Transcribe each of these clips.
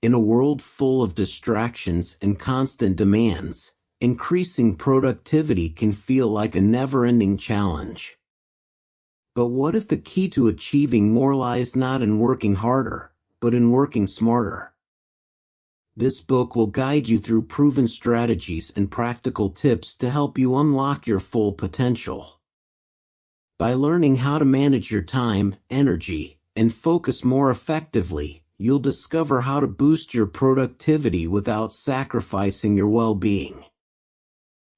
In a world full of distractions and constant demands, increasing productivity can feel like a never-ending challenge. But what if the key to achieving more lies not in working harder, but in working smarter? This book will guide you through proven strategies and practical tips to help you unlock your full potential. By learning how to manage your time, energy, and focus more effectively, you'll discover how to boost your productivity without sacrificing your well-being.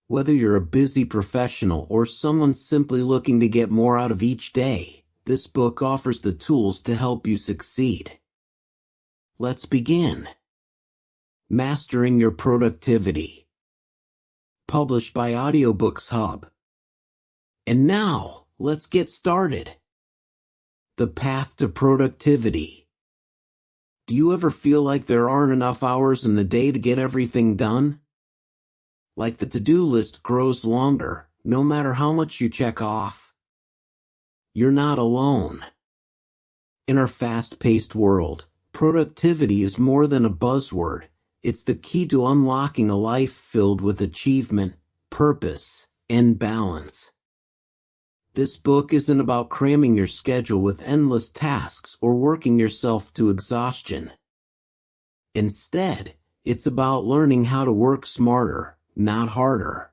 Whether you're a busy professional or someone simply looking to get more out of each day, this book offers the tools to help you succeed. Let's begin. Mastering Your Productivity. Published by Audiobooks HUB. And now, let's get started. The path to productivity. Do you ever feel like there aren't enough hours in the day to get everything done? Like the to-do list grows longer, no matter how much you check off? You're not alone. In our fast-paced world, productivity is more than a buzzword. It's the key to unlocking a life filled with achievement, purpose, and balance. This book isn't about cramming your schedule with endless tasks or working yourself to exhaustion. Instead, it's about learning how to work smarter, not harder.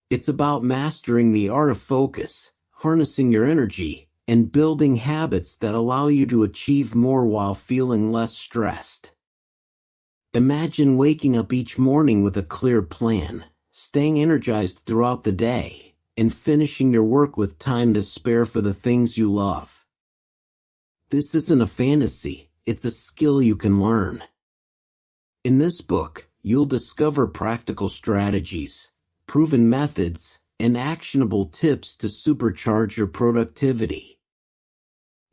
It's about mastering the art of focus, harnessing your energy, and building habits that allow you to achieve more while feeling less stressed. Imagine waking up each morning with a clear plan, staying energized throughout the day, and finishing your work with time to spare for the things you love. This isn't a fantasy, it's a skill you can learn. In this book, you'll discover practical strategies, proven methods, and actionable tips to supercharge your productivity.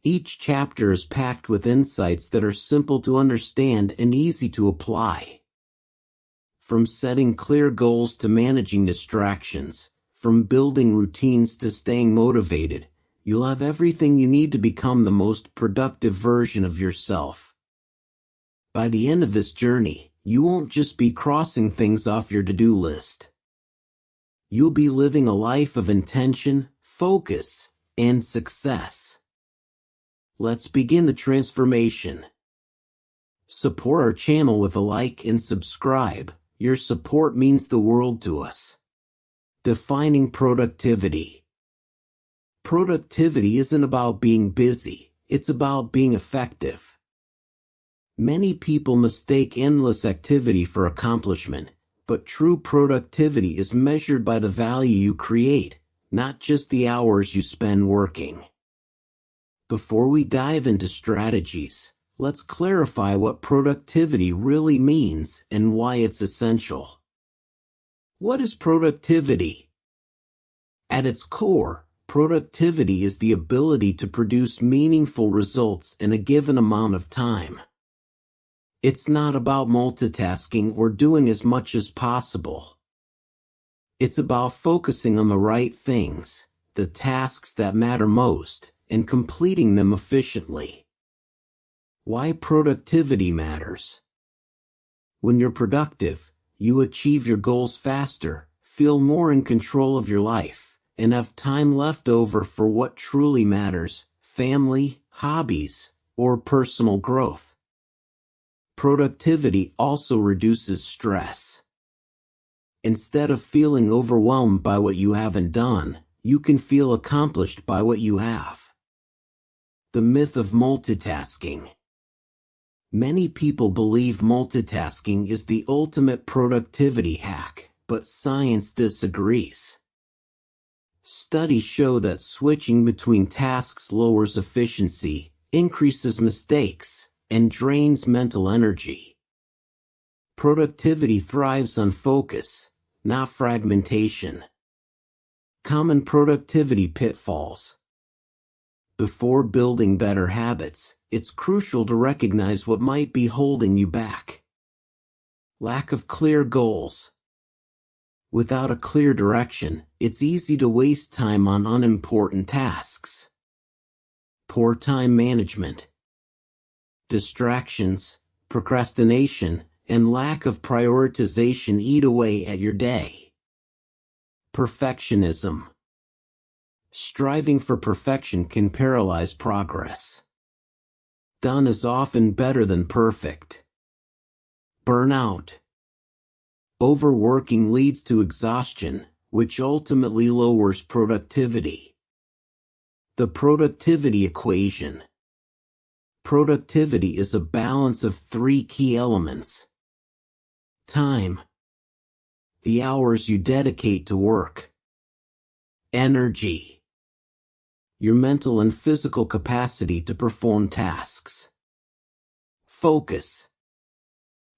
Each chapter is packed with insights that are simple to understand and easy to apply. From setting clear goals to managing distractions, from building routines to staying motivated, you'll have everything you need to become the most productive version of yourself. By the end of this journey, you won't just be crossing things off your to-do list. You'll be living a life of intention, focus, and success. Let's begin the transformation. Support our channel with a like and subscribe. Your support means the world to us. Defining productivity. Productivity isn't about being busy, it's about being effective. Many people mistake endless activity for accomplishment, but true productivity is measured by the value you create, not just the hours you spend working. Before we dive into strategies, let's clarify what productivity really means and why it's essential. What is productivity? At its core, productivity is the ability to produce meaningful results in a given amount of time. It's not about multitasking or doing as much as possible. It's about focusing on the right things, the tasks that matter most, and completing them efficiently. Why productivity matters. When you're productive, you achieve your goals faster, feel more in control of your life, and have time left over for what truly matters: family, hobbies, or personal growth. Productivity also reduces stress. Instead of feeling overwhelmed by what you haven't done, you can feel accomplished by what you have. The myth of multitasking. Many people believe multitasking is the ultimate productivity hack, but science disagrees. Studies show that switching between tasks lowers efficiency, increases mistakes, and drains mental energy. Productivity thrives on focus, not fragmentation. Common productivity pitfalls. Before building better habits, it's crucial to recognize what might be holding you back. Lack of clear goals. Without a clear direction, it's easy to waste time on unimportant tasks. Poor time management. Distractions, procrastination, and lack of prioritization eat away at your day. Perfectionism. Striving for perfection can paralyze progress. Done is often better than perfect. Burnout. Overworking leads to exhaustion, which ultimately lowers productivity. The productivity equation. Productivity is a balance of three key elements. Time. The hours you dedicate to work. Energy. Your mental and physical capacity to perform tasks. Focus.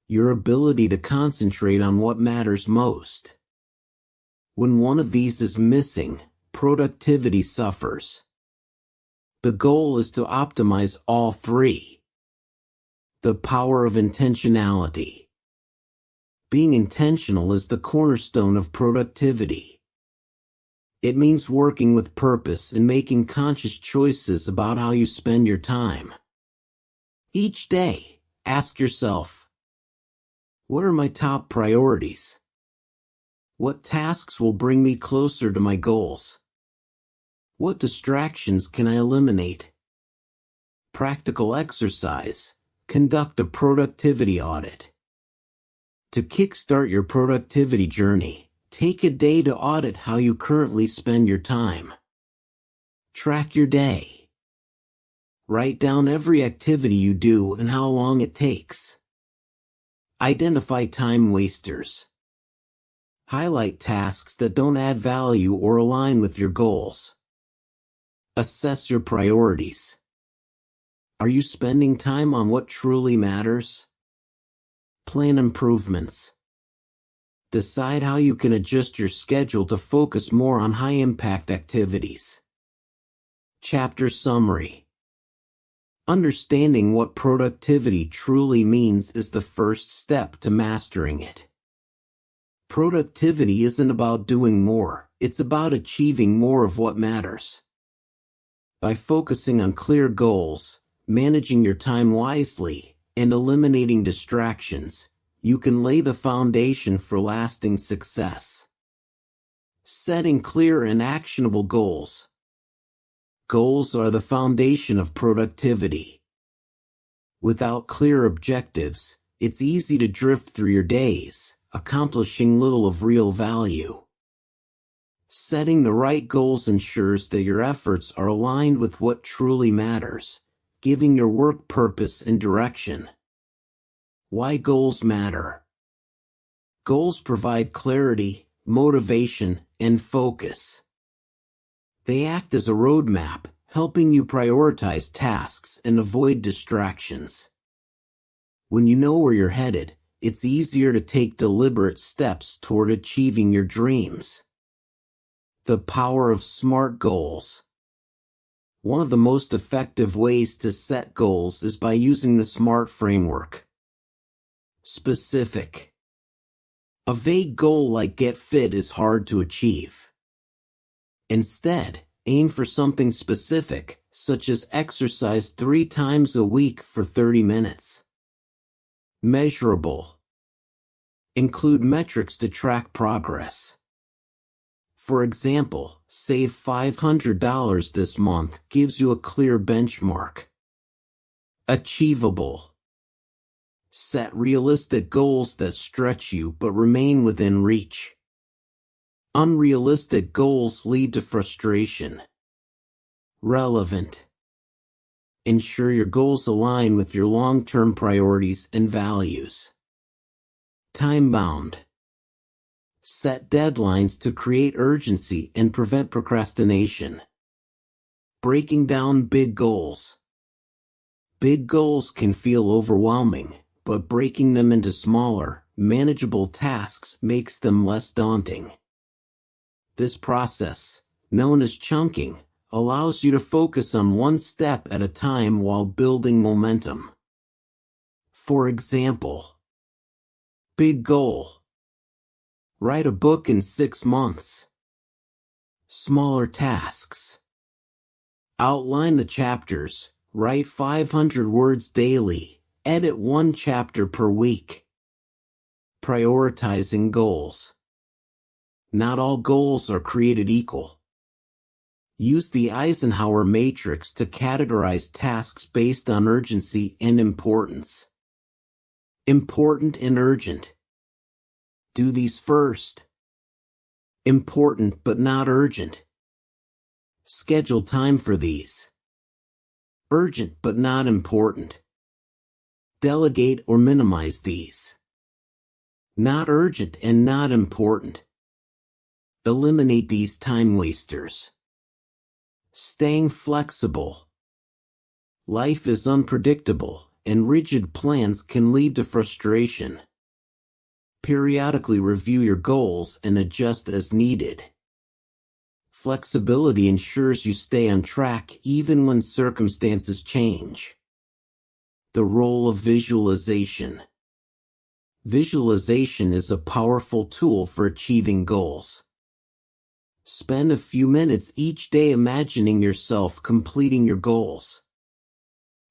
Your ability to concentrate on what matters most. When one of these is missing, productivity suffers. The goal is to optimize all three. The power of intentionality. Being intentional is the cornerstone of productivity. It means working with purpose and making conscious choices about how you spend your time. Each day, ask yourself, what are my top priorities? What tasks will bring me closer to my goals? What distractions can I eliminate? Practical exercise. Conduct a productivity audit. To kickstart your productivity journey, take a day to audit how you currently spend your time. Track your day. Write down every activity you do and how long it takes. Identify time wasters. Highlight tasks that don't add value or align with your goals. Assess your priorities. Are you spending time on what truly matters? Plan improvements. Decide how you can adjust your schedule to focus more on high-impact activities. Chapter Summary. Understanding what productivity truly means is the first step to mastering it. Productivity isn't about doing more, it's about achieving more of what matters. By focusing on clear goals, managing your time wisely, and eliminating distractions, you can lay the foundation for lasting success. Setting clear and actionable goals. Goals are the foundation of productivity. Without clear objectives, it's easy to drift through your days, accomplishing little of real value. Setting the right goals ensures that your efforts are aligned with what truly matters, giving your work purpose and direction. Why goals matter. Goals provide clarity, motivation, and focus. They act as a roadmap, helping you prioritize tasks and avoid distractions. When you know where you're headed, it's easier to take deliberate steps toward achieving your dreams. The power of SMART goals. One of the most effective ways to set goals is by using the SMART framework. Specific. A vague goal like get fit is hard to achieve. Instead, aim for something specific, such as exercise 3 times a week for 30 minutes. Measurable. Include metrics to track progress. For example, save $500 this month gives you a clear benchmark. Achievable. Set realistic goals that stretch you but remain within reach. Unrealistic goals lead to frustration. Relevant. Ensure your goals align with your long-term priorities and values. Time-bound. Set deadlines to create urgency and prevent procrastination. Breaking down big goals. Big goals can feel overwhelming, but breaking them into smaller, manageable tasks makes them less daunting. This process, known as chunking, allows you to focus on one step at a time while building momentum. For example, big goal. Write a book in 6 months. Smaller tasks. Outline the chapters, write 500 words daily, Edit one chapter per week. Prioritizing goals. Not all goals are created equal. Use the Eisenhower matrix to categorize tasks based on urgency and importance. Important and urgent. Do these first. Important but not urgent. Schedule time for these. Urgent but not important. Delegate or minimize these. Not urgent and not important. Eliminate these time wasters. Staying flexible. Life is unpredictable, and rigid plans can lead to frustration. Periodically review your goals and adjust as needed. Flexibility ensures you stay on track even when circumstances change. The role of visualization. Visualization is a powerful tool for achieving goals. Spend a few minutes each day imagining yourself completing your goals.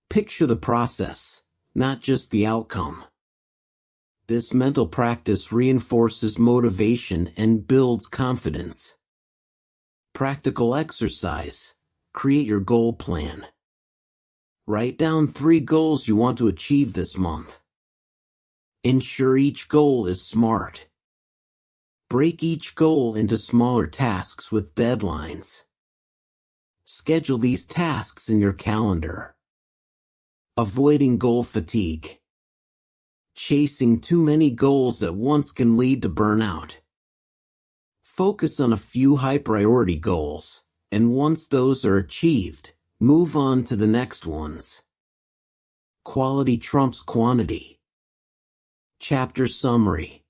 Picture the process, not just the outcome. This mental practice reinforces motivation and builds confidence. Practical exercise. Create your goal plan. Write down 3 goals you want to achieve this month. Ensure each goal is SMART. Break each goal into smaller tasks with deadlines. Schedule these tasks in your calendar. Avoiding goal fatigue. Chasing too many goals at once can lead to burnout. Focus on a few high-priority goals, and once those are achieved, move on to the next ones. Quality trumps quantity. Chapter summary.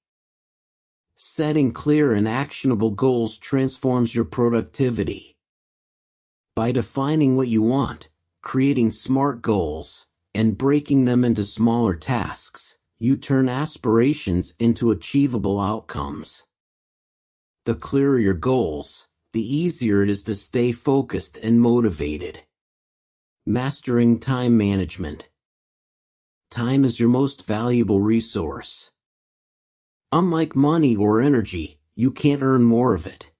Setting clear and actionable goals transforms your productivity. By defining what you want, creating SMART goals, and breaking them into smaller tasks, you turn aspirations into achievable outcomes. The clearer your goals, the easier it is to stay focused and motivated. Mastering time management. Time is your most valuable resource. Unlike money or energy, you can't earn more of it.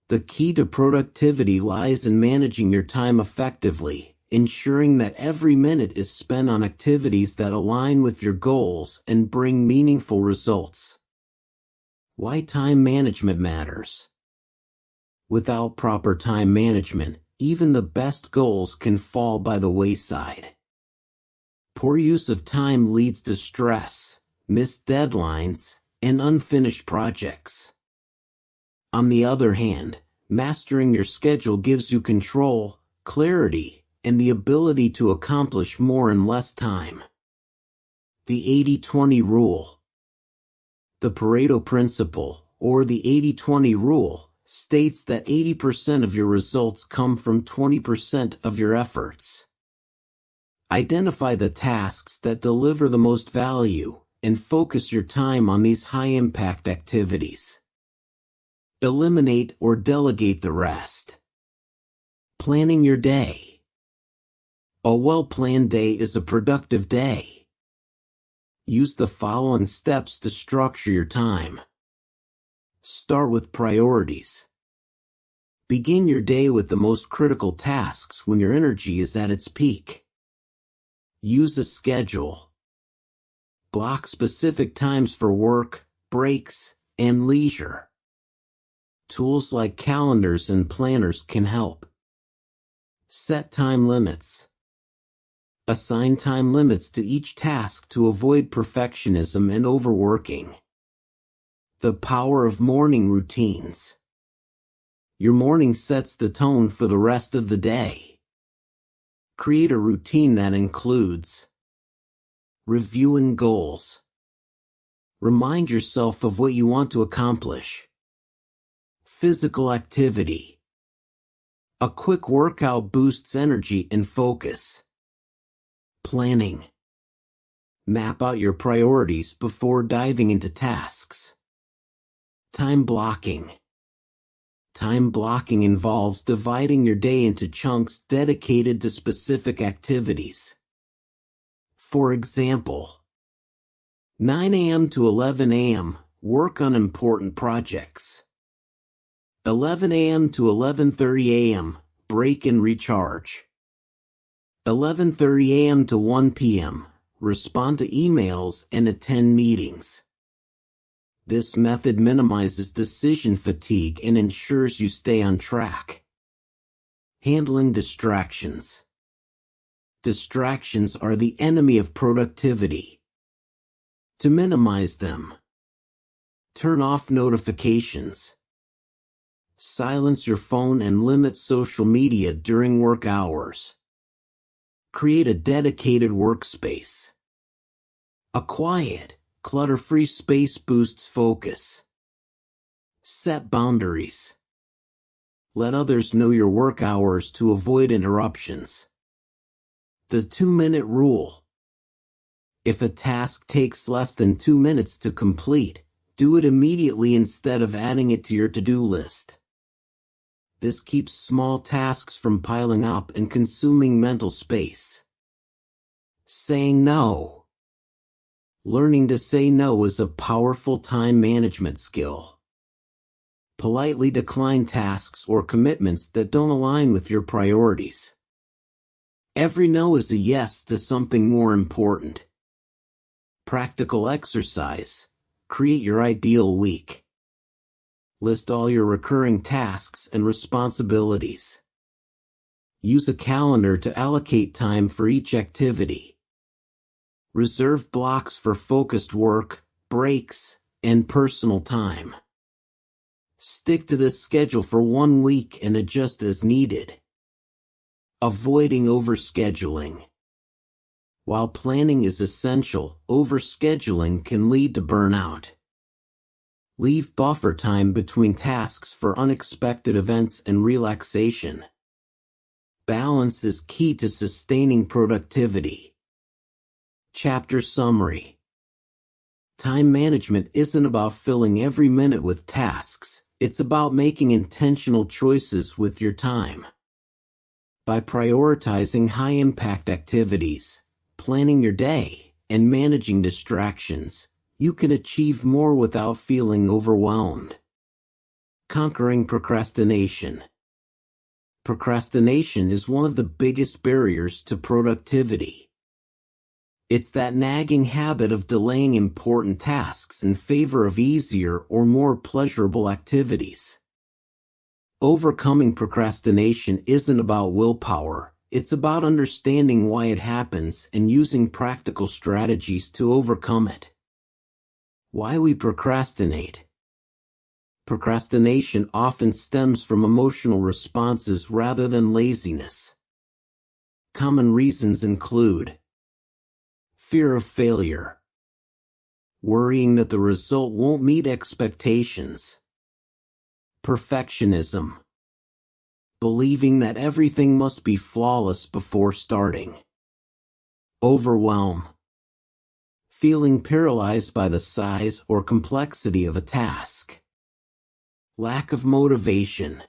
The key to productivity lies in managing your time effectively, ensuring that every minute is spent on activities that align with your goals and bring meaningful results. Why time management matters. Without proper time management, even the best goals can fall by the wayside. Poor use of time leads to stress, missed deadlines, and unfinished projects. On the other hand, mastering your schedule gives you control, clarity, and the ability to accomplish more in less time. The 80-20 rule. The Pareto principle, or the 80-20 rule, states that 80% of your results come from 20% of your efforts. Identify the tasks that deliver the most value, and focus your time on these high-impact activities. Eliminate or delegate the rest. Planning your day. A well-planned day is a productive day. Use the following steps to structure your time. Start with priorities. Begin your day with the most critical tasks when your energy is at its peak. Use a schedule. Block specific times for work, breaks, and leisure. Tools like calendars and planners can help. Set time limits. Assign time limits to each task to avoid perfectionism and overworking. The power of morning routines. Your morning sets the tone for the rest of the day. Create a routine that includes reviewing goals. Remind yourself of what you want to accomplish. Physical activity. A quick workout boosts energy and focus. Planning. Map out your priorities before diving into tasks. Time blocking. Time blocking involves dividing your day into chunks dedicated to specific activities. For example, 9 a.m. to 11 a.m., work on important projects. 11 a.m. to 11:30 a.m., break and recharge. 11:30 a.m. to 1 p.m., respond to emails and attend meetings. This method minimizes decision fatigue and ensures you stay on track. Handling distractions. Distractions are the enemy of productivity. To minimize them, turn off notifications. Silence your phone and limit social media during work hours. Create a dedicated workspace. A quiet, clutter-free space boosts focus. Set boundaries. Let others know your work hours to avoid interruptions. The 2-minute rule. If a task takes less than 2 minutes to complete, do it immediately instead of adding it to your to-do list. This keeps small tasks from piling up and consuming mental space. Saying no. Learning to say no is a powerful time management skill. Politely decline tasks or commitments that don't align with your priorities. Every no is a yes to something more important. Practical exercise. Create your ideal week. List all your recurring tasks and responsibilities. Use a calendar to allocate time for each activity. Reserve blocks for focused work, breaks, and personal time. Stick to this schedule for 1 week and adjust as needed. Avoiding overscheduling. While planning is essential, overscheduling can lead to burnout. Leave buffer time between tasks for unexpected events and relaxation. Balance is key to sustaining productivity. Chapter summary. Time management isn't about filling every minute with tasks, it's about making intentional choices with your time. By prioritizing high-impact activities, planning your day, and managing distractions, you can achieve more without feeling overwhelmed. Conquering procrastination. Procrastination is one of the biggest barriers to productivity. It's that nagging habit of delaying important tasks in favor of easier or more pleasurable activities. Overcoming procrastination isn't about willpower, it's about understanding why it happens and using practical strategies to overcome it. Why we procrastinate. Procrastination often stems from emotional responses rather than laziness. Common reasons include fear of failure, worrying that the result won't meet expectations, perfectionism, believing that everything must be flawless before starting, overwhelm, feeling paralyzed by the size or complexity of a task, lack of motivation,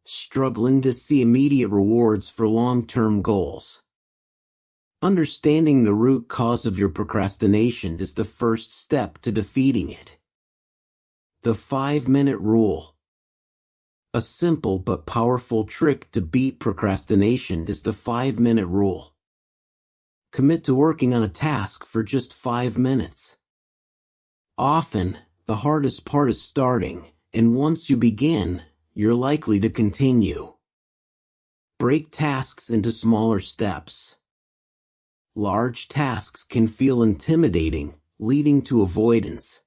struggling to see immediate rewards for long-term goals. Understanding the root cause of your procrastination is the first step to defeating it. The 5-minute rule. A simple but powerful trick to beat procrastination is the 5-minute rule. Commit to working on a task for just 5 minutes. Often, the hardest part is starting, and once you begin, you're likely to continue. Break tasks into smaller steps. Large tasks can feel intimidating, leading to avoidance.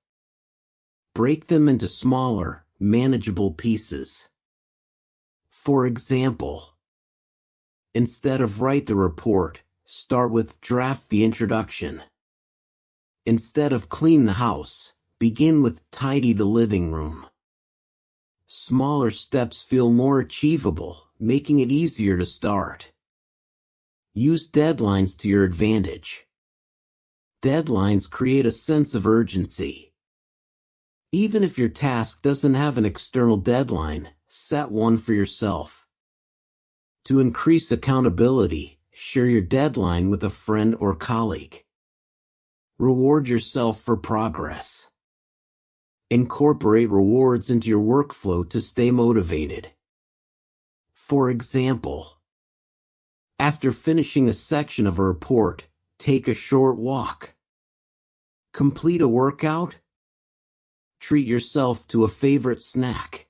Break them into smaller, manageable pieces. For example, instead of write the report, start with draft the introduction. Instead of clean the house, begin with tidy the living room. Smaller steps feel more achievable, making it easier to start. Use deadlines to your advantage. Deadlines create a sense of urgency. Even if your task doesn't have an external deadline, set one for yourself. To increase accountability, Share your deadline with a friend or colleague. Reward yourself for progress. Incorporate rewards into your workflow to stay motivated. For example, after finishing a section of a report, take a short walk. Complete a workout? Treat yourself to a favorite snack.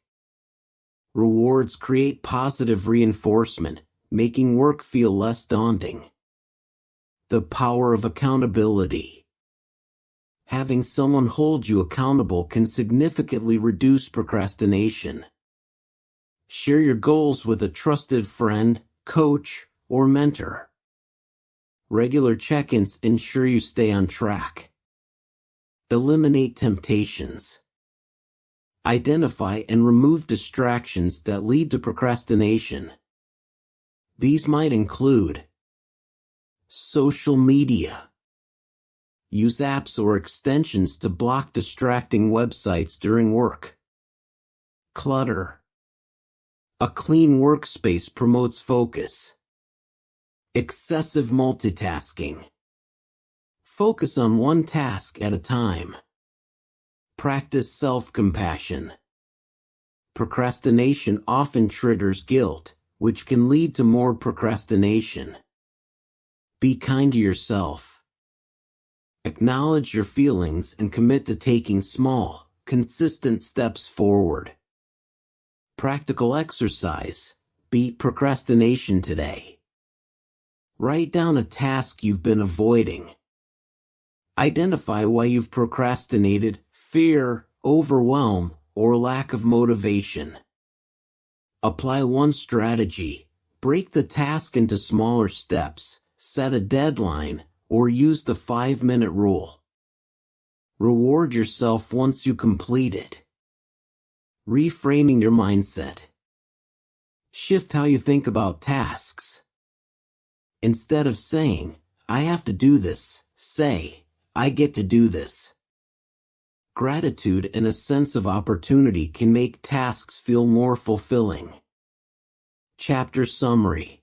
Rewards create positive reinforcement, making work feel less daunting. The power of accountability. Having someone hold you accountable can significantly reduce procrastination. Share your goals with a trusted friend, coach, or mentor. Regular check-ins ensure you stay on track. Eliminate temptations. Identify and remove distractions that lead to procrastination. These might include social media. Use apps or extensions to block distracting websites during work. Clutter. A clean workspace promotes focus. Excessive multitasking. Focus on one task at a time. Practice self-compassion. Procrastination often triggers guilt, which can lead to more procrastination. Be kind to yourself. Acknowledge your feelings and commit to taking small, consistent steps forward. Practical exercise. Beat procrastination today. Write down a task you've been avoiding. Identify why you've procrastinated: fear, overwhelm, or lack of motivation. Apply one strategy. Break the task into smaller steps, set a deadline, or use the 5-minute rule. Reward yourself once you complete it. Reframing your mindset. Shift how you think about tasks. Instead of saying, "I have to do this," say, "I get to do this." Gratitude and a sense of opportunity can make tasks feel more fulfilling. Chapter summary.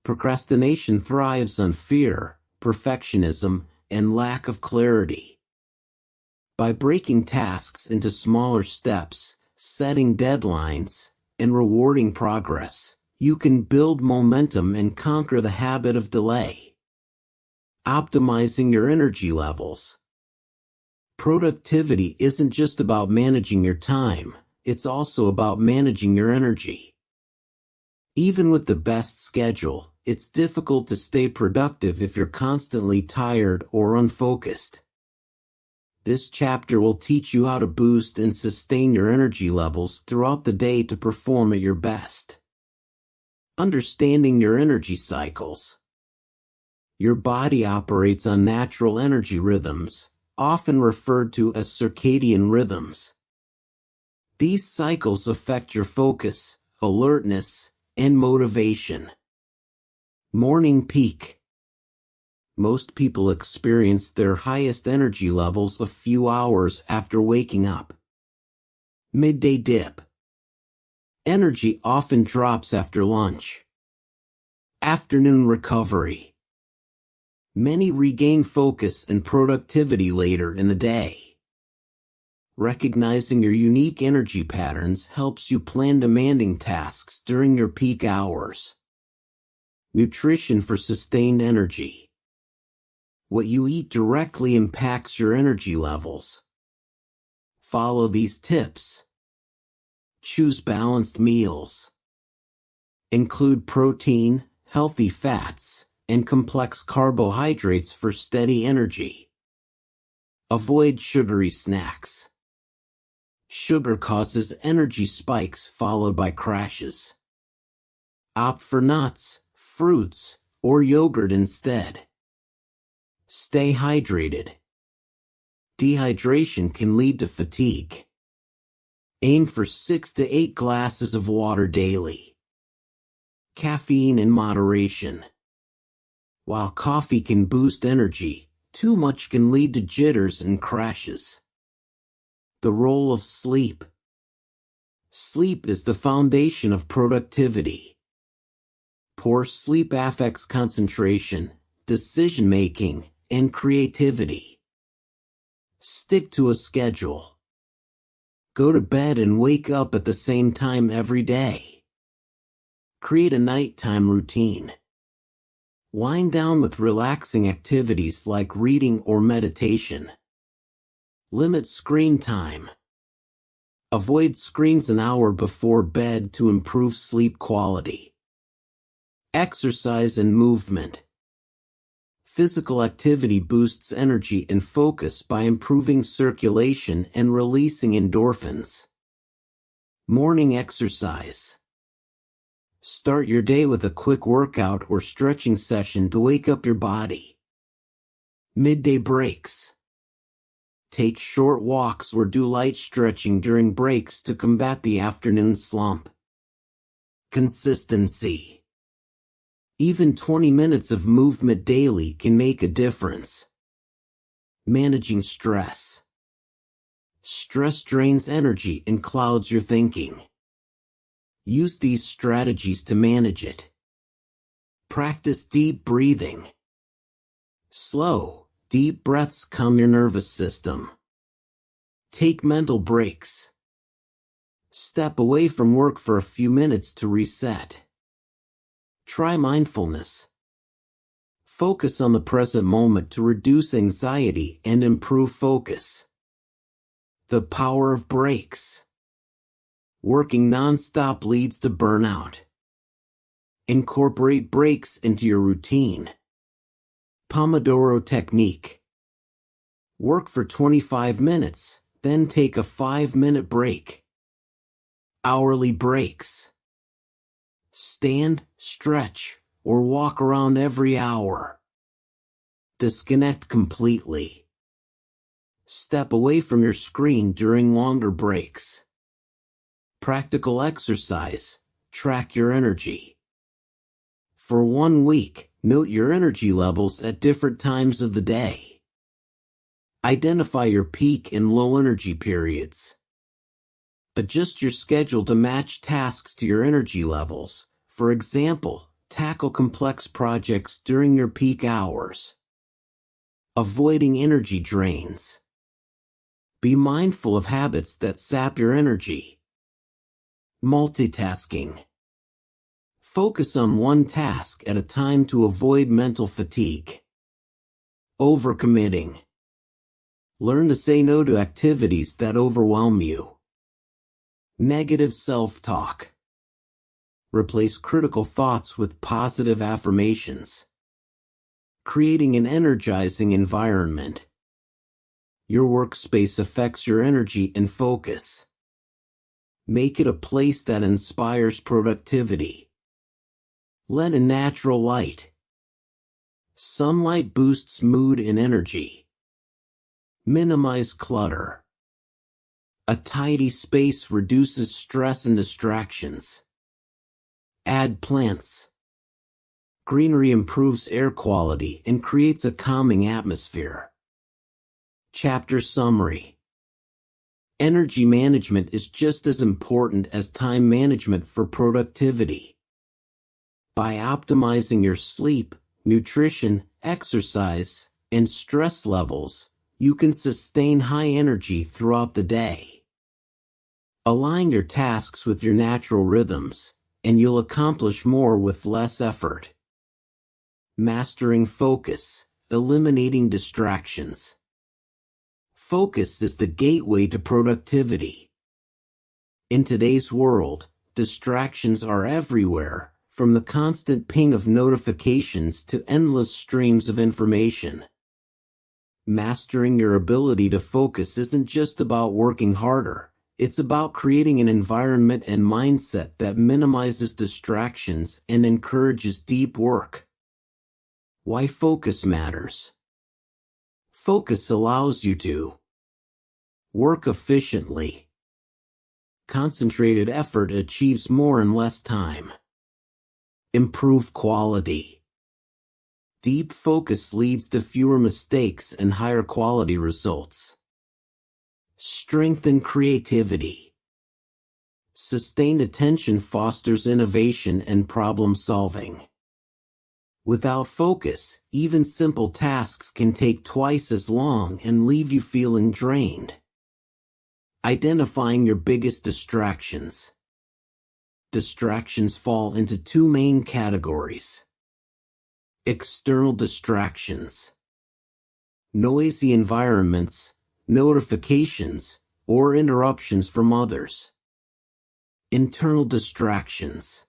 Procrastination thrives on fear, perfectionism, and lack of clarity. By breaking tasks into smaller steps, setting deadlines, and rewarding progress, you can build momentum and conquer the habit of delay. Optimizing your energy levels. Productivity isn't just about managing your time, it's also about managing your energy. Even with the best schedule, it's difficult to stay productive if you're constantly tired or unfocused. This chapter will teach you how to boost and sustain your energy levels throughout the day to perform at your best. Understanding your energy cycles. Your body operates on natural energy rhythms, often referred to as circadian rhythms. These cycles affect your focus, alertness, and motivation. Morning peak. Most people experience their highest energy levels a few hours after waking up. Midday dip. Energy often drops after lunch. Afternoon recovery. Many regain focus and productivity later in the day. Recognizing your unique energy patterns helps you plan demanding tasks during your peak hours. Nutrition for sustained energy. What you eat directly impacts your energy levels. Follow these tips. Choose balanced meals. Include protein, healthy fats, and complex carbohydrates for steady energy. Avoid sugary snacks. Sugar causes energy spikes followed by crashes. Opt for nuts, fruits, or yogurt instead. Stay hydrated. Dehydration can lead to fatigue. Aim for 6 to 8 glasses of water daily. Caffeine in moderation. While coffee can boost energy, too much can lead to jitters and crashes. The role of sleep. Sleep is the foundation of productivity. Poor sleep affects concentration, decision-making, and creativity. Stick to a schedule. Go to bed and wake up at the same time every day. Create a nighttime routine. Wind down with relaxing activities like reading or meditation. Limit screen time. Avoid screens an hour before bed to improve sleep quality. Exercise and movement. Physical activity boosts energy and focus by improving circulation and releasing endorphins. Morning exercise. Start your day with a quick workout or stretching session to wake up your body. Midday breaks. Take short walks or do light stretching during breaks to combat the afternoon slump. Consistency. Even 20 minutes of movement daily can make a difference. Managing stress. Stress drains energy and clouds your thinking. Use these strategies to manage it. Practice deep breathing. Slow, deep breaths calm your nervous system. Take mental breaks. Step away from work for a few minutes to reset. Try mindfulness. Focus on the present moment to reduce anxiety and improve focus. The power of breaks. Working non-stop leads to burnout. Incorporate breaks into your routine. Pomodoro technique. Work for 25 minutes, then take a 5-minute break. Hourly breaks. Stand, stretch, or walk around every hour. Disconnect completely. Step away from your screen during longer breaks. Practical exercise. Track your energy. For 1 week, note your energy levels at different times of the day. Identify your peak and low energy periods. Adjust your schedule to match tasks to your energy levels. For example, tackle complex projects during your peak hours. Avoiding energy drains. Be mindful of habits that sap your energy. Multitasking. Focus on one task at a time to avoid mental fatigue. Overcommitting. Learn to say no to activities that overwhelm you. Negative self-talk. Replace critical thoughts with positive affirmations. Creating an energizing environment. Your workspace affects your energy and focus. Make it a place that inspires productivity. Let in natural light. Sunlight boosts mood and energy. Minimize clutter. A tidy space reduces stress and distractions. Add plants. Greenery improves air quality and creates a calming atmosphere. Chapter summary. Energy management is just as important as time management for productivity. By optimizing your sleep, nutrition, exercise, and stress levels, you can sustain high energy throughout the day. Align your tasks with your natural rhythms, and you'll accomplish more with less effort. Mastering focus, eliminating distractions. Focus is the gateway to productivity. In today's world, distractions are everywhere, from the constant ping of notifications to endless streams of information. Mastering your ability to focus isn't just about working harder, it's about creating an environment and mindset that minimizes distractions and encourages deep work. Why focus matters. Focus allows you to work efficiently. Concentrated effort achieves more in less time. Improve quality. Deep focus leads to fewer mistakes and higher quality results. Strengthen creativity. Sustained attention fosters innovation and problem solving. Without focus, even simple tasks can take twice as long and leave you feeling drained. Identifying your biggest distractions. Distractions fall into two main categories. External distractions. Noisy environments, notifications, or interruptions from others. Internal distractions.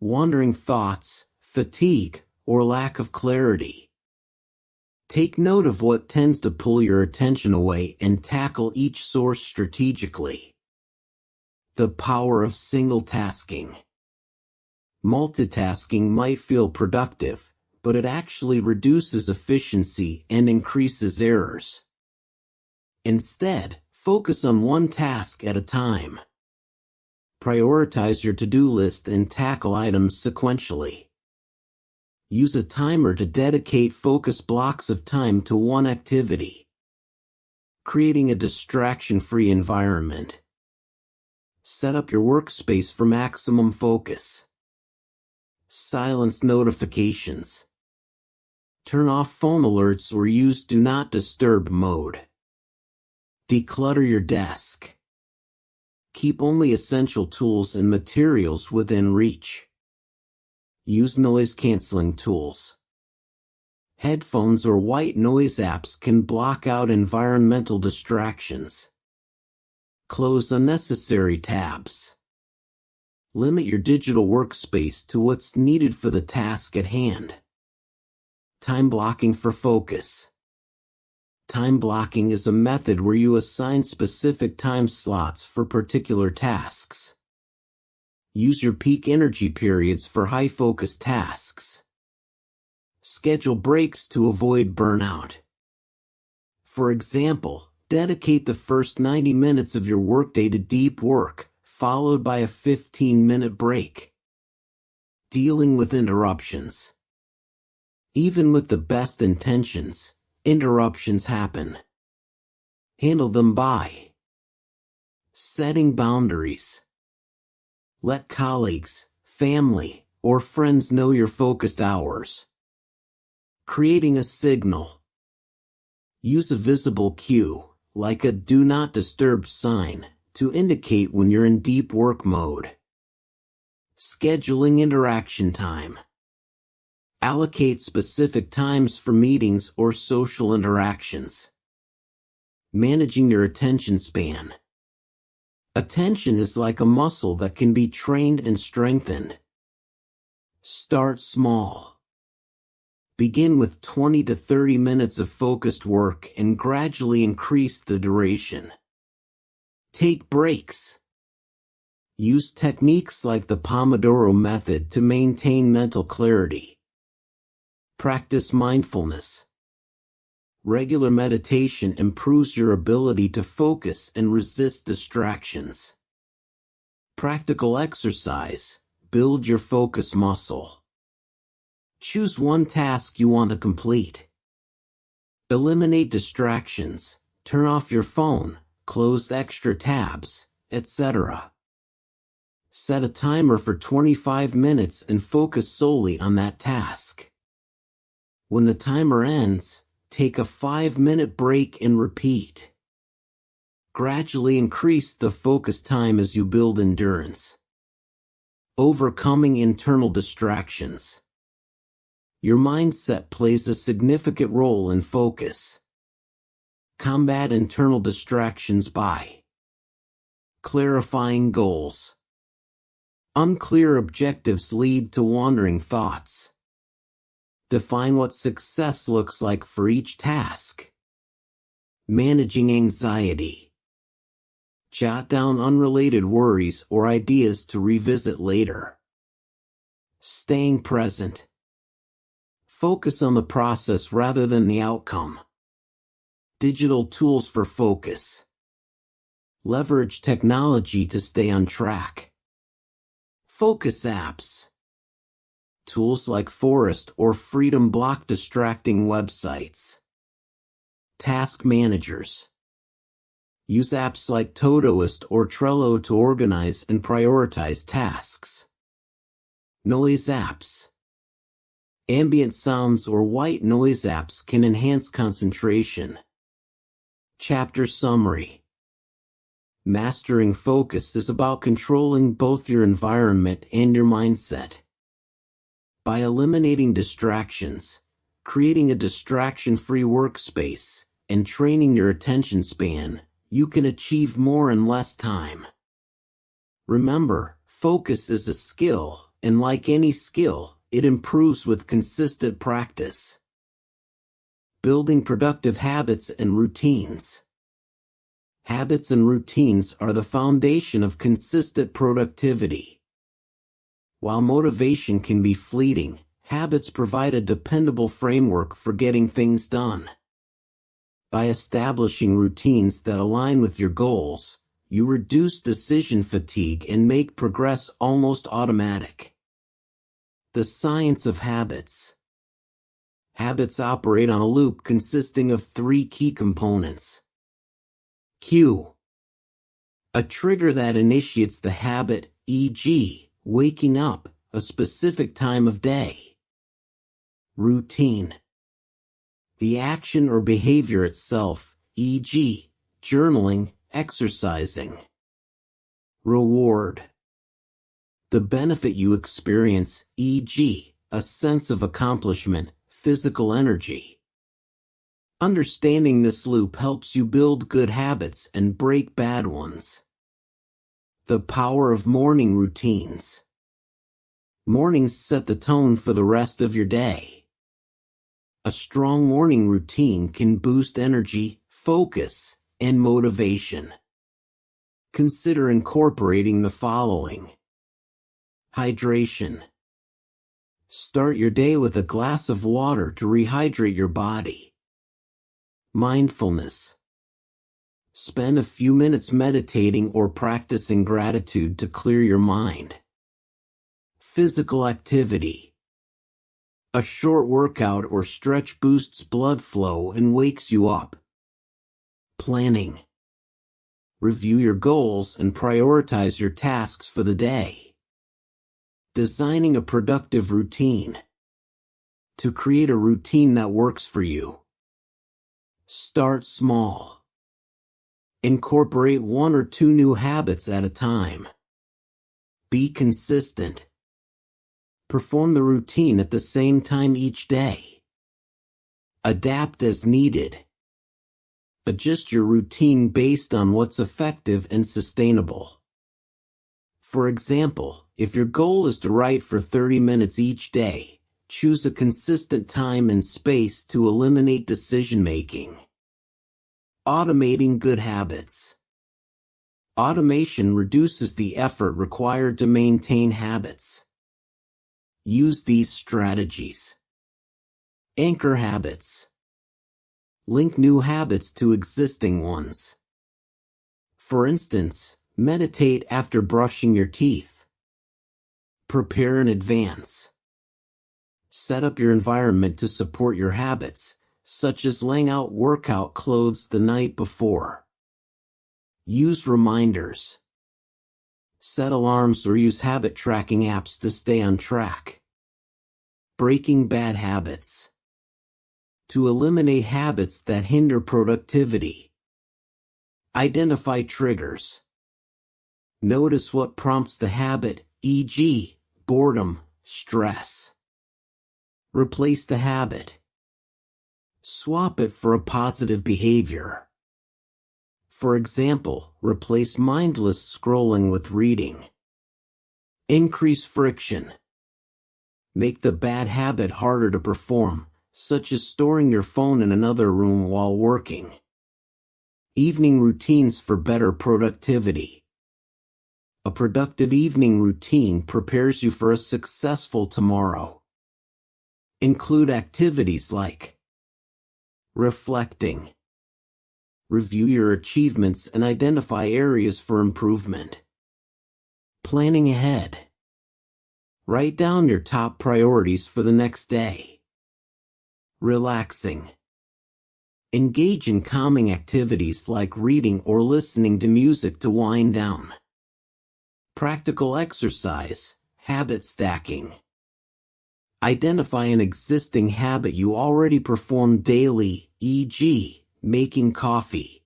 Wandering thoughts, fatigue, or lack of clarity. Take note of what tends to pull your attention away and tackle each source strategically. The power of single tasking. Multitasking might feel productive, but it actually reduces efficiency and increases errors. Instead, focus on one task at a time. Prioritize your to-do list and tackle items sequentially. Use a timer to dedicate focus blocks of time to one activity. Creating a distraction-free environment. Set up your workspace for maximum focus. Silence notifications. Turn off phone alerts or use Do Not Disturb mode. Declutter your desk. Keep only essential tools and materials within reach. Use noise-canceling tools. Headphones or white noise apps can block out environmental distractions. Close unnecessary tabs. Limit your digital workspace to what's needed for the task at hand. Time blocking for focus. Time blocking is a method where you assign specific time slots for particular tasks. Use your peak energy periods for high-focus tasks. Schedule breaks to avoid burnout. For example, dedicate the first 90 minutes of your workday to deep work, followed by a 15-minute break. Dealing with interruptions. Even with the best intentions, interruptions happen. Handle them by setting boundaries. Let colleagues, family, or friends know your focused hours. Creating a signal. Use a visible cue, like a Do Not Disturb sign, to indicate when you're in deep work mode. Scheduling interaction time. Allocate specific times for meetings or social interactions. Managing your attention span. Attention is like a muscle that can be trained and strengthened. Start small. Begin with 20 to 30 minutes of focused work and gradually increase the duration. Take breaks. Use techniques like the Pomodoro method to maintain mental clarity. Practice mindfulness. Regular meditation improves your ability to focus and resist distractions. Practical exercise. Build your focus muscle. Choose one task you want to complete. Eliminate distractions. Turn off your phone, close extra tabs, etc. Set a timer for 25 minutes and focus solely on that task. When the timer ends, take a 5-minute break and repeat. Gradually increase the focus time as you build endurance. Overcoming internal distractions. Your mindset plays a significant role in focus. Combat internal distractions by clarifying goals. Unclear objectives lead to wandering thoughts. Define what success looks like for each task. Managing anxiety. Jot down unrelated worries or ideas to revisit later. Staying present. Focus on the process rather than the outcome. Digital tools for focus. Leverage technology to stay on track. Focus apps. Tools like Forest or Freedom block distracting websites. Task managers. Use apps like Todoist or Trello to organize and prioritize tasks. Noise apps. Ambient sounds or white noise apps can enhance concentration. Chapter summary. Mastering focus is about controlling both your environment and your mindset. By eliminating distractions, creating a distraction-free workspace, and training your attention span, you can achieve more in less time. Remember, focus is a skill, and like any skill, it improves with consistent practice. Building productive habits and routines. Habits and routines are the foundation of consistent productivity. While motivation can be fleeting, habits provide a dependable framework for getting things done. By establishing routines that align with your goals, you reduce decision fatigue and make progress almost automatic. The science of habits. Habits operate on a loop consisting of 3 key components. Cue. A trigger that initiates the habit, e.g., waking up, a specific time of day. Routine. The action or behavior itself, e.g., journaling, exercising. Reward. The benefit you experience, e.g., a sense of accomplishment, physical energy. Understanding this loop helps you build good habits and break bad ones. The power of morning routines. Mornings set the tone for the rest of your day. A strong morning routine can boost energy, focus, and motivation. Consider incorporating the following. Hydration. Start your day with a glass of water to rehydrate your body. Mindfulness. Spend a few minutes meditating or practicing gratitude to clear your mind. Physical activity. A short workout or stretch boosts blood flow and wakes you up. Planning. Review your goals and prioritize your tasks for the day. Designing a productive routine. To create a routine that works for you. Start small. Incorporate 1 or 2 new habits at a time. Be consistent. Perform the routine at the same time each day. Adapt as needed. Adjust your routine based on what's effective and sustainable. For example, if your goal is to write for 30 minutes each day, choose a consistent time and space to eliminate decision-making. Automating good habits. Automation reduces the effort required to maintain habits. Use these strategies. Anchor habits. Link new habits to existing ones. For instance, meditate after brushing your teeth. Prepare in advance. Set up your environment to support your habits, such as laying out workout clothes the night before. Use reminders. Set alarms or use habit tracking apps to stay on track. Breaking bad habits. To eliminate habits that hinder productivity. Identify triggers. Notice what prompts the habit, e.g., boredom, stress. Replace the habit. Swap it for a positive behavior. For example, replace mindless scrolling with reading. Increase friction. Make the bad habit harder to perform, such as storing your phone in another room while working. Evening routines for better productivity. A productive evening routine prepares you for a successful tomorrow. Include activities like reflecting. Review your achievements and identify areas for improvement. Planning ahead. Write down your top priorities for the next day. Relaxing. Engage in calming activities like reading or listening to music to wind down. Practical exercise, habit stacking. Identify an existing habit you already perform daily, e.g., making coffee.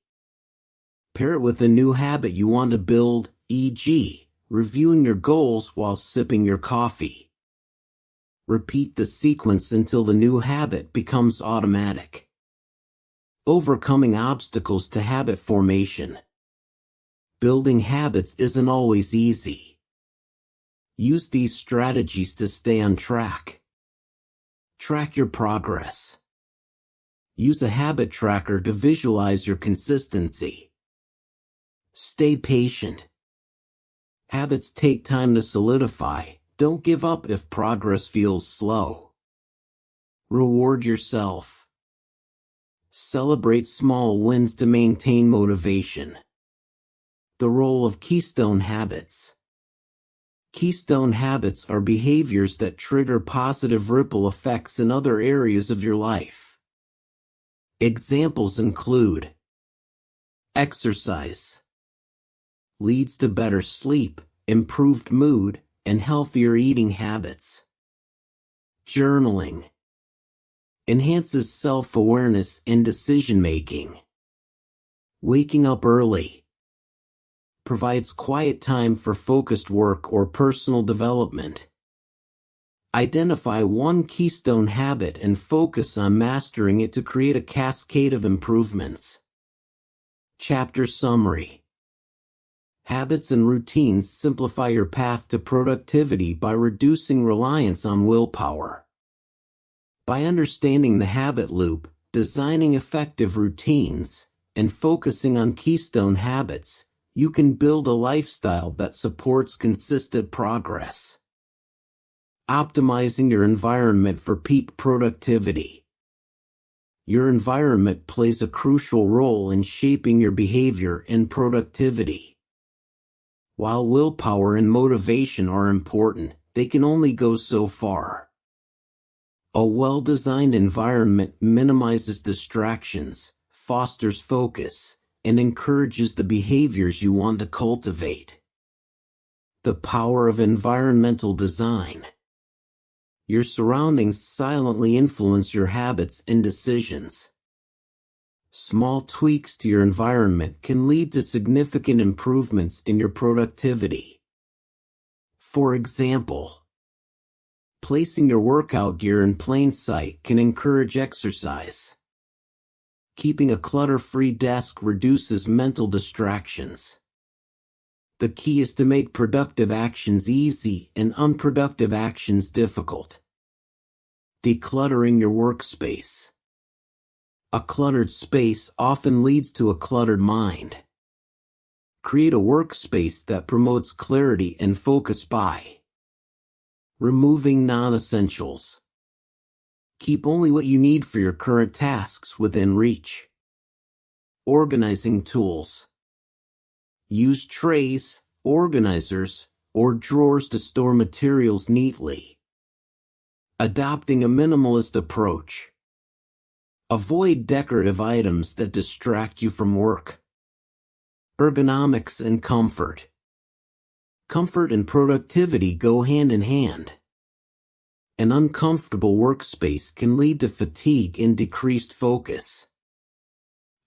Pair it with a new habit you want to build, e.g., reviewing your goals while sipping your coffee. Repeat the sequence until the new habit becomes automatic. Overcoming obstacles to habit formation. Building habits isn't always easy. Use these strategies to stay on track. Track your progress. Use a habit tracker to visualize your consistency. Stay patient. Habits take time to solidify. Don't give up if progress feels slow. Reward yourself. Celebrate small wins to maintain motivation. The role of keystone habits. Keystone habits are behaviors that trigger positive ripple effects in other areas of your life. Examples include: exercise leads to better sleep, improved mood, and healthier eating habits. Journaling enhances self-awareness and decision-making. Waking up early provides quiet time for focused work or personal development. Identify one keystone habit and focus on mastering it to create a cascade of improvements. Chapter summary. Habits and routines simplify your path to productivity by reducing reliance on willpower. By understanding the habit loop, designing effective routines, and focusing on keystone habits, you can build a lifestyle that supports consistent progress. Optimizing your environment for peak productivity. Your environment plays a crucial role in shaping your behavior and productivity. While willpower and motivation are important, they can only go so far. A well-designed environment minimizes distractions, fosters focus, and encourages the behaviors you want to cultivate. The power of environmental design. Your surroundings silently influence your habits and decisions. Small tweaks to your environment can lead to significant improvements in your productivity. For example, placing your workout gear in plain sight can encourage exercise. Keeping a clutter-free desk reduces mental distractions. The key is to make productive actions easy and unproductive actions difficult. Decluttering your workspace. A cluttered space often leads to a cluttered mind. Create a workspace that promotes clarity and focus by removing non-essentials. Keep only what you need for your current tasks within reach. Organizing tools. Use trays, organizers, or drawers to store materials neatly. Adopting a minimalist approach. Avoid decorative items that distract you from work. Ergonomics and comfort. Comfort and productivity go hand in hand. An uncomfortable workspace can lead to fatigue and decreased focus.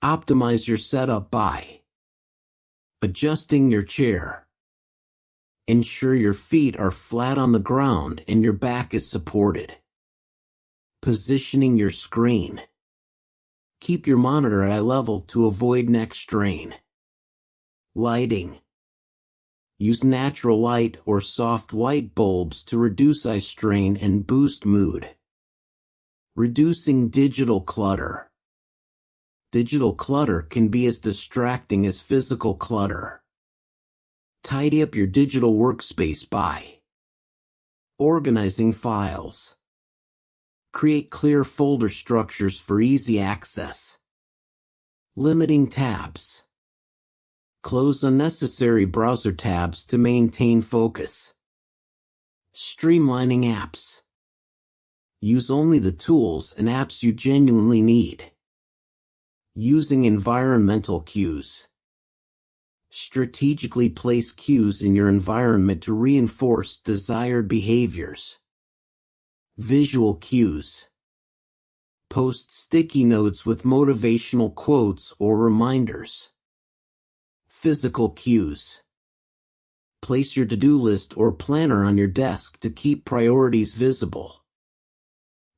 Optimize your setup by adjusting your chair. Ensure your feet are flat on the ground and your back is supported. Positioning your screen. Keep your monitor at eye level to avoid neck strain. Lighting. Use natural light or soft white bulbs to reduce eye strain and boost mood. Reducing digital clutter. Digital clutter can be as distracting as physical clutter. Tidy up your digital workspace by organizing files. Create clear folder structures for easy access. Limiting tabs. Close unnecessary browser tabs to maintain focus. Streamlining apps. Use only the tools and apps you genuinely need. Using environmental cues. Strategically place cues in your environment to reinforce desired behaviors. Visual cues. Post sticky notes with motivational quotes or reminders. Physical cues. Place your to-do list or planner on your desk to keep priorities visible.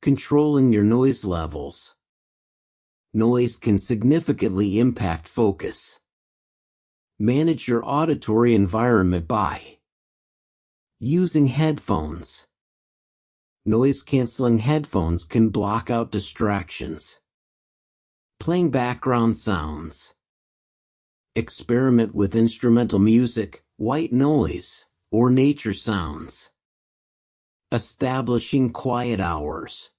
Controlling your noise levels. Noise can significantly impact focus. Manage your auditory environment by using headphones. Noise-canceling headphones can block out distractions. Playing background sounds. Experiment with instrumental music, white noise, or nature sounds. Establishing quiet hours.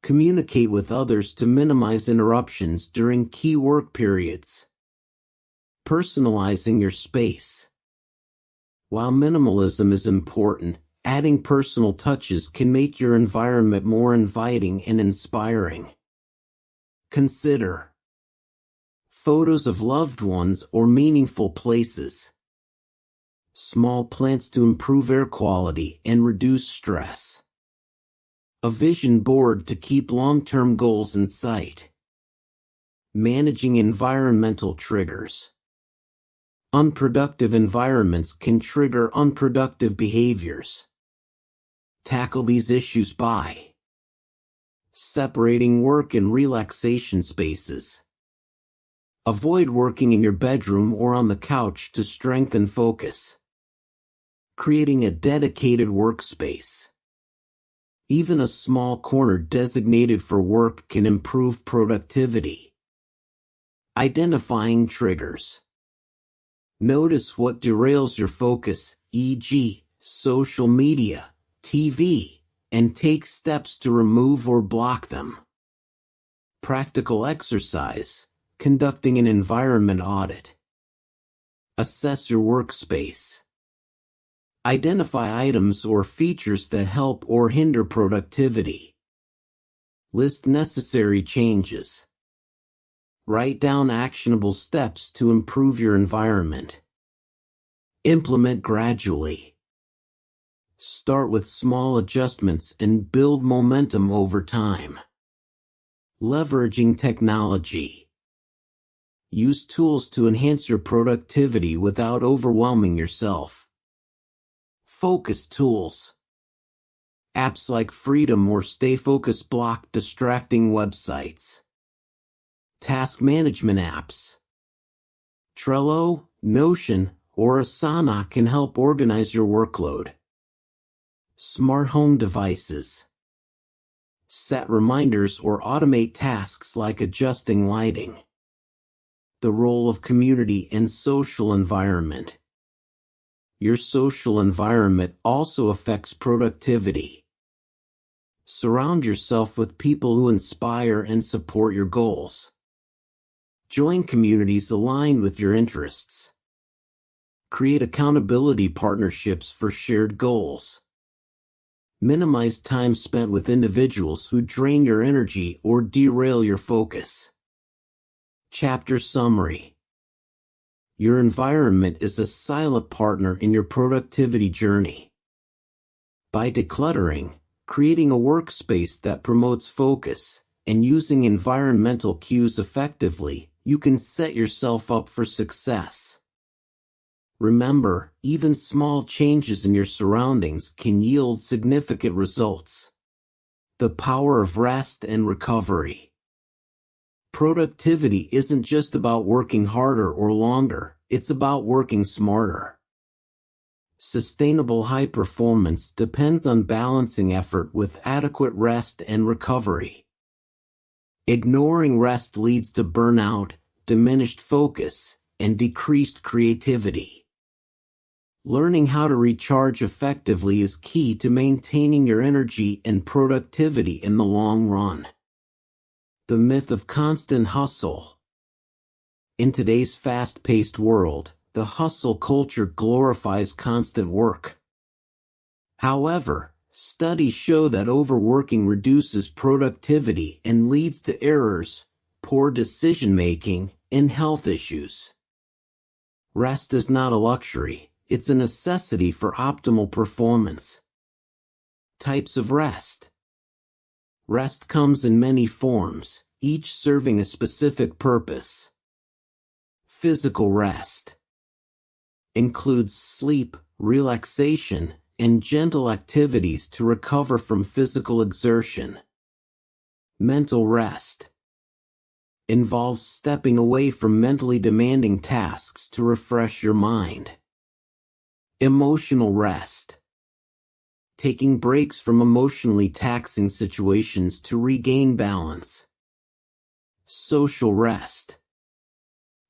Communicate with others to minimize interruptions during key work periods. Personalizing your space. While minimalism is important, adding personal touches can make your environment more inviting and inspiring. Consider photos of loved ones or meaningful places. Small plants to improve air quality and reduce stress. A vision board to keep long-term goals in sight. Managing environmental triggers. Unproductive environments can trigger unproductive behaviors. Tackle these issues by separating work and relaxation spaces. Avoid working in your bedroom or on the couch to strengthen focus. Creating a dedicated workspace. Even a small corner designated for work can improve productivity. Identifying triggers. Notice what derails your focus, e.g., social media, TV, and take steps to remove or block them. Practical exercise. Conducting an environment audit. Assess your workspace. Identify items or features that help or hinder productivity. List necessary changes. Write down actionable steps to improve your environment. Implement gradually. Start with small adjustments and build momentum over time. Leveraging technology. Use tools to enhance your productivity without overwhelming yourself. Focus tools. Apps like Freedom or Stay Focused block distracting websites. Task management apps. Trello, Notion, or Asana can help organize your workload. Smart home devices. Set reminders or automate tasks like adjusting lighting. The role of community and social environment. Your social environment also affects productivity. Surround yourself with people who inspire and support your goals. Join communities aligned with your interests. Create accountability partnerships for shared goals. Minimize time spent with individuals who drain your energy or derail your focus. Chapter summary. Your environment is a silent partner in your productivity journey. By decluttering, creating a workspace that promotes focus, and using environmental cues effectively, you can set yourself up for success. Remember, even small changes in your surroundings can yield significant results. The power of rest and recovery. Productivity isn't just about working harder or longer, it's about working smarter. Sustainable high performance depends on balancing effort with adequate rest and recovery. Ignoring rest leads to burnout, diminished focus, and decreased creativity. Learning how to recharge effectively is key to maintaining your energy and productivity in the long run. The myth of constant hustle. In today's fast-paced world, the hustle culture glorifies constant work. However, studies show that overworking reduces productivity and leads to errors, poor decision-making, and health issues. Rest is not a luxury, it's a necessity for optimal performance. Types of rest. Rest comes in many forms, each serving a specific purpose. Physical rest includes sleep, relaxation, and gentle activities to recover from physical exertion. Mental rest involves stepping away from mentally demanding tasks to refresh your mind. Emotional rest, taking breaks from emotionally taxing situations to regain balance. Social rest,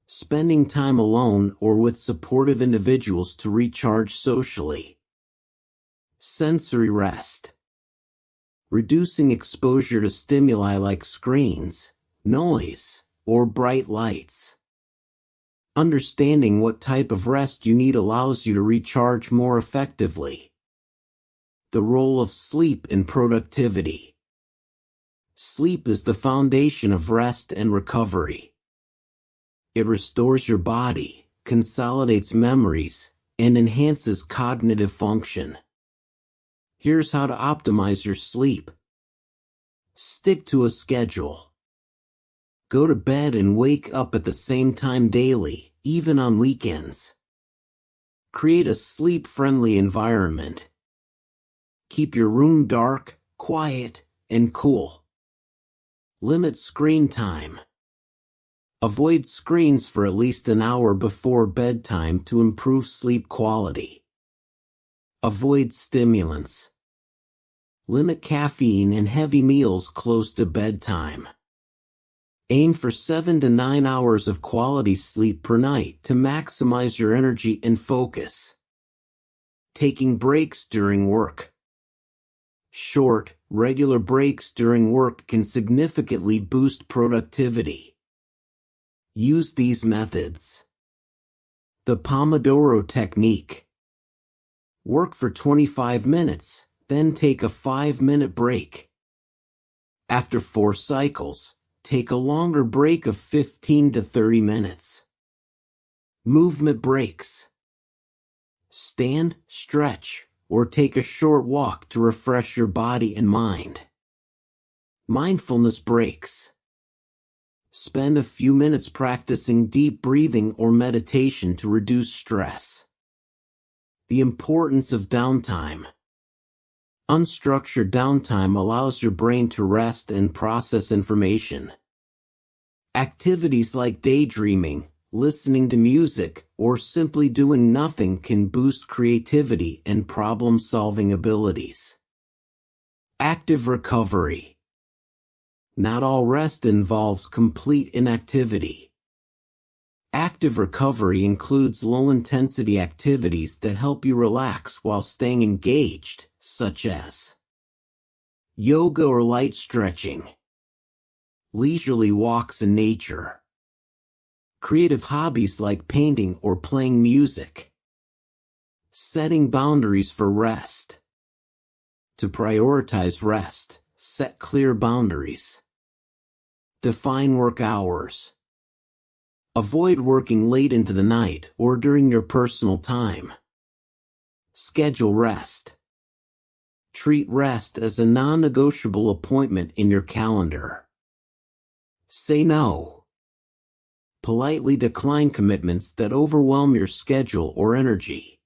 spending time alone or with supportive individuals to recharge socially. Sensory rest, reducing exposure to stimuli like screens, noise, or bright lights. Understanding what type of rest you need allows you to recharge more effectively. The role of sleep in productivity. Sleep is the foundation of rest and recovery. It restores your body, consolidates memories, and enhances cognitive function. Here's how to optimize your sleep. Stick to a schedule. Go to bed and wake up at the same time daily, even on weekends. Create a sleep-friendly environment. Keep your room dark, quiet, and cool. Limit screen time. Avoid screens for at least an hour before bedtime to improve sleep quality. Avoid stimulants. Limit caffeine and heavy meals close to bedtime. Aim for 7 to 9 hours of quality sleep per night to maximize your energy and focus. Taking breaks during work. Short, regular breaks during work can significantly boost productivity. Use these methods. The Pomodoro technique. Work for 25 minutes, then take a 5-minute break. After 4 cycles, take a longer break of 15 to 30 minutes. Movement breaks. Stand, stretch, or take a short walk to refresh your body and mind. Mindfulness breaks. Spend a few minutes practicing deep breathing or meditation to reduce stress. The importance of downtime. Unstructured downtime allows your brain to rest and process information. Activities like daydreaming, listening to music, or simply doing nothing can boost creativity and problem-solving abilities. Active recovery. Not all rest involves complete inactivity. Active recovery includes low-intensity activities that help you relax while staying engaged, such as yoga or light stretching, leisurely walks in nature, creative hobbies like painting or playing music, setting boundaries for rest. To prioritize rest, set clear boundaries. Define work hours. Avoid working late into the night or during your personal time. Schedule rest. Treat rest as a non-negotiable appointment in your calendar. Say no. Politely decline commitments that overwhelm your schedule or energy.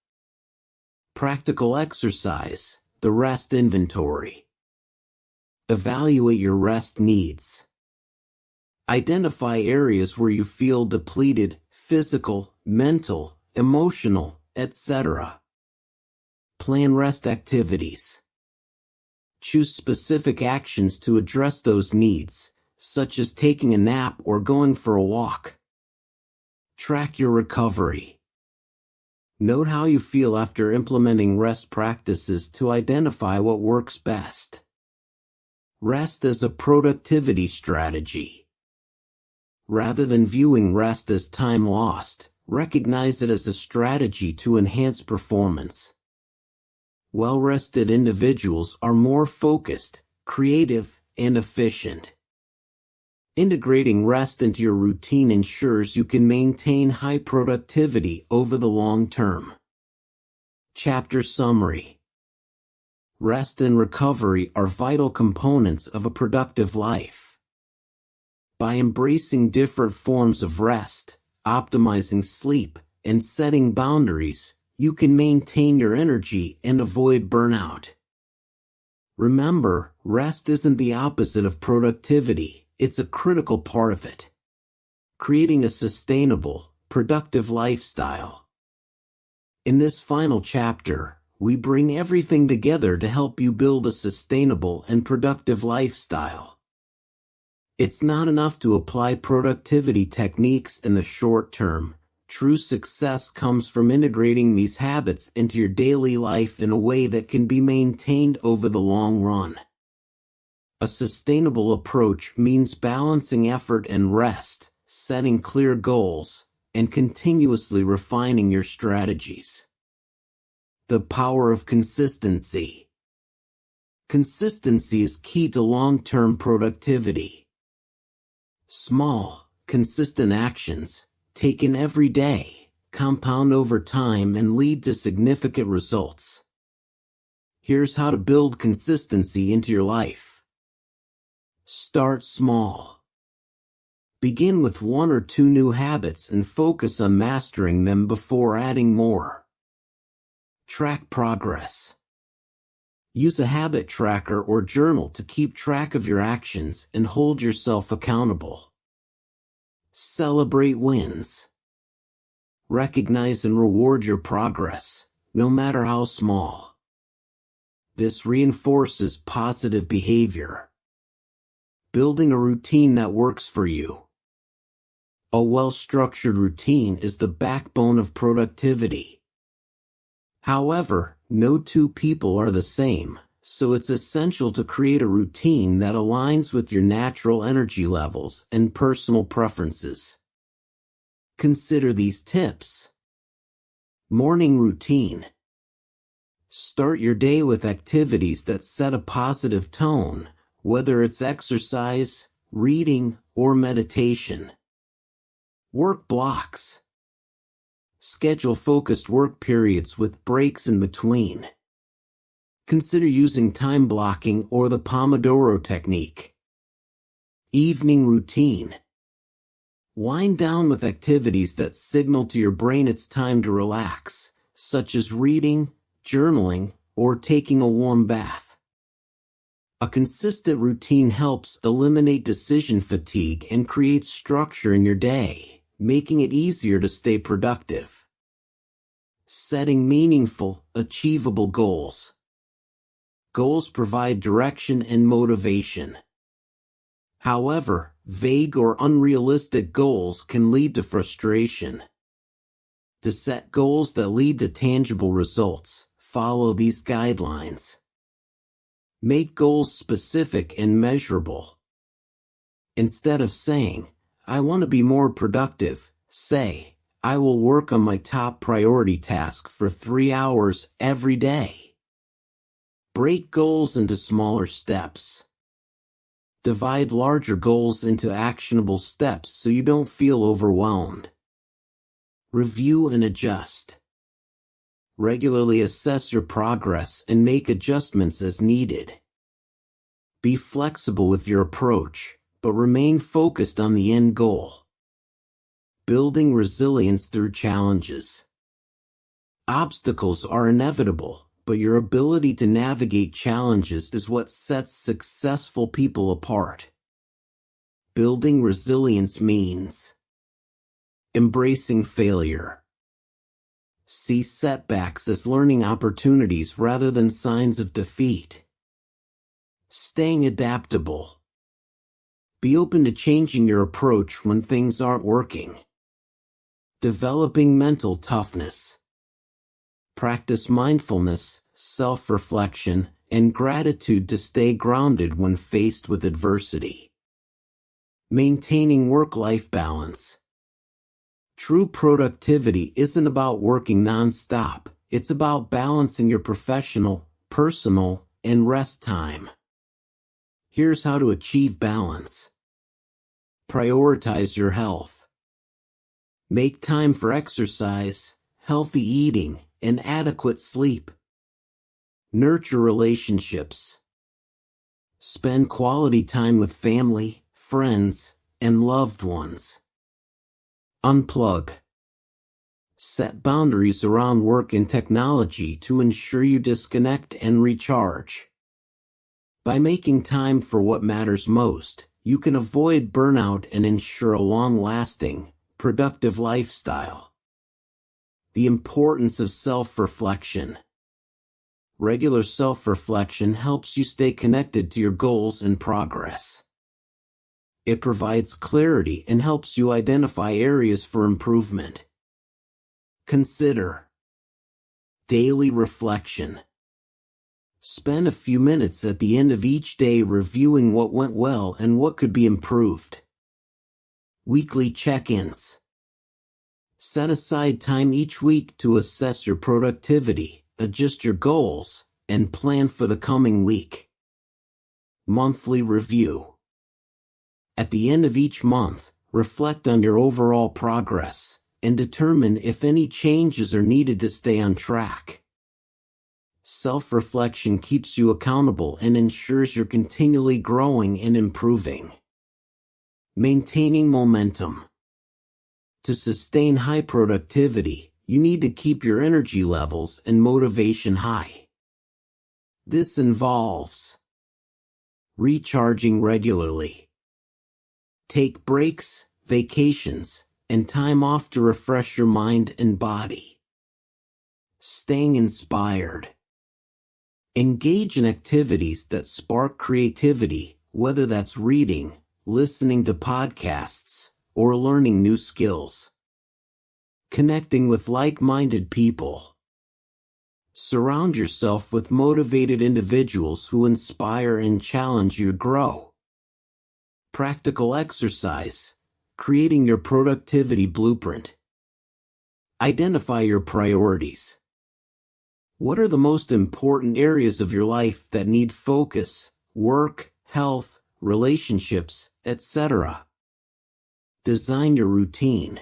Practical exercise, the rest inventory. Evaluate your rest needs. Identify areas where you feel depleted, physical, mental, emotional, etc. Plan rest activities. Choose specific actions to address those needs, such as taking a nap or going for a walk. Track your recovery. Note how you feel after implementing rest practices to identify what works best. Rest as a productivity strategy. Rather than viewing rest as time lost, recognize it as a strategy to enhance performance. Well-rested individuals are more focused, creative, and efficient. Integrating rest into your routine ensures you can maintain high productivity over the long term. Chapter Summary. Rest and recovery are vital components of a productive life. By embracing different forms of rest, optimizing sleep, and setting boundaries, you can maintain your energy and avoid burnout. Remember, rest isn't the opposite of productivity, it's a critical part of it. Creating a sustainable, productive lifestyle. In this final chapter, we bring everything together to help you build a sustainable and productive lifestyle. It's not enough to apply productivity techniques in the short term. True success comes from integrating these habits into your daily life in a way that can be maintained over the long run. A sustainable approach means balancing effort and rest, setting clear goals, and continuously refining your strategies. The power of consistency. Consistency is key to long-term productivity. Small, consistent actions, taken every day, compound over time and lead to significant results. Here's how to build consistency into your life. Start small. Begin with 1 or 2 new habits and focus on mastering them before adding more. Track progress. Use a habit tracker or journal to keep track of your actions and hold yourself accountable. Celebrate wins. Recognize and reward your progress, no matter how small. This reinforces positive behavior. Building a routine that works for you. A well-structured routine is the backbone of productivity. However, no two people are the same, so it's essential to create a routine that aligns with your natural energy levels and personal preferences. Consider these tips. Morning routine. Start your day with activities that set a positive tone, whether it's exercise, reading, or meditation. Work blocks. Schedule focused work periods with breaks in between. Consider using time blocking or the Pomodoro technique. Evening routine. Wind down with activities that signal to your brain it's time to relax, such as reading, journaling, or taking a warm bath. A consistent routine helps eliminate decision fatigue and creates structure in your day, making it easier to stay productive. Setting meaningful, achievable goals. Goals provide direction and motivation. However, vague or unrealistic goals can lead to frustration. To set goals that lead to tangible results, follow these guidelines. Make goals specific and measurable. Instead of saying, "I want to be more productive," say, "I will work on my top priority task for 3 hours every day." Break goals into smaller steps. Divide larger goals into actionable steps so you don't feel overwhelmed. Review and adjust. Regularly assess your progress and make adjustments as needed. Be flexible with your approach, but remain focused on the end goal. Building resilience through challenges. Obstacles are inevitable, but your ability to navigate challenges is what sets successful people apart. Building resilience means embracing failure. See setbacks as learning opportunities rather than signs of defeat. Staying adaptable. Be open to changing your approach when things aren't working. Developing mental toughness. Practice mindfulness, self-reflection, and gratitude to stay grounded when faced with adversity. Maintaining work-life balance. True productivity isn't about working non-stop, it's about balancing your professional, personal, and rest time. Here's how to achieve balance. Prioritize your health. Make time for exercise, healthy eating, and adequate sleep. Nurture relationships. Spend quality time with family, friends, and loved ones. Unplug. Set boundaries around work and technology to ensure you disconnect and recharge. By making time for what matters most, you can avoid burnout and ensure a long-lasting, productive lifestyle. The importance of self-reflection. Regular self-reflection helps you stay connected to your goals and progress. It provides clarity and helps you identify areas for improvement. Consider daily reflection. Spend a few minutes at the end of each day reviewing what went well and what could be improved. Weekly check-ins. Set aside time each week to assess your productivity, adjust your goals, and plan for the coming week. Monthly review. At the end of each month, reflect on your overall progress and determine if any changes are needed to stay on track. Self-reflection keeps you accountable and ensures you're continually growing and improving. Maintaining momentum. To sustain high productivity, you need to keep your energy levels and motivation high. This involves recharging regularly. Take breaks, vacations, and time off to refresh your mind and body. Staying inspired. Engage in activities that spark creativity, whether that's reading, listening to podcasts, or learning new skills. Connecting with like-minded people. Surround yourself with motivated individuals who inspire and challenge you to grow. Practical exercise. Creating your productivity blueprint. Identify your priorities. What are the most important areas of your life that need focus, work, health, relationships, etc.? Design your routine.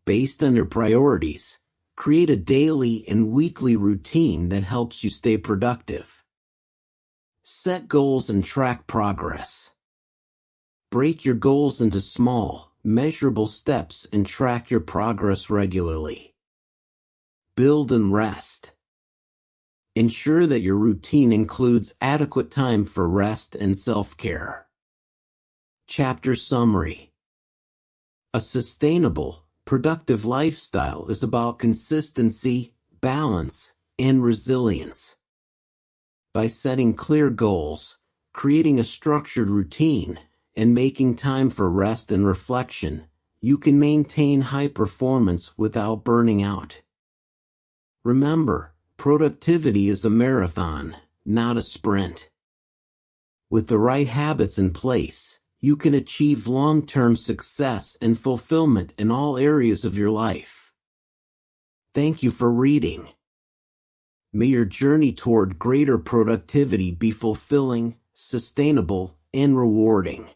Based on your priorities, create a daily and weekly routine that helps you stay productive. Set goals and track progress. Break your goals into small, measurable steps and track your progress regularly. Build and rest. Ensure that your routine includes adequate time for rest and self-care. Chapter summary. A sustainable, productive lifestyle is about consistency, balance, and resilience. By setting clear goals, creating a structured routine, and making time for rest and reflection, you can maintain high performance without burning out. Remember, productivity is a marathon, not a sprint. With the right habits in place, you can achieve long-term success and fulfillment in all areas of your life. Thank you for reading. May your journey toward greater productivity be fulfilling, sustainable, and rewarding.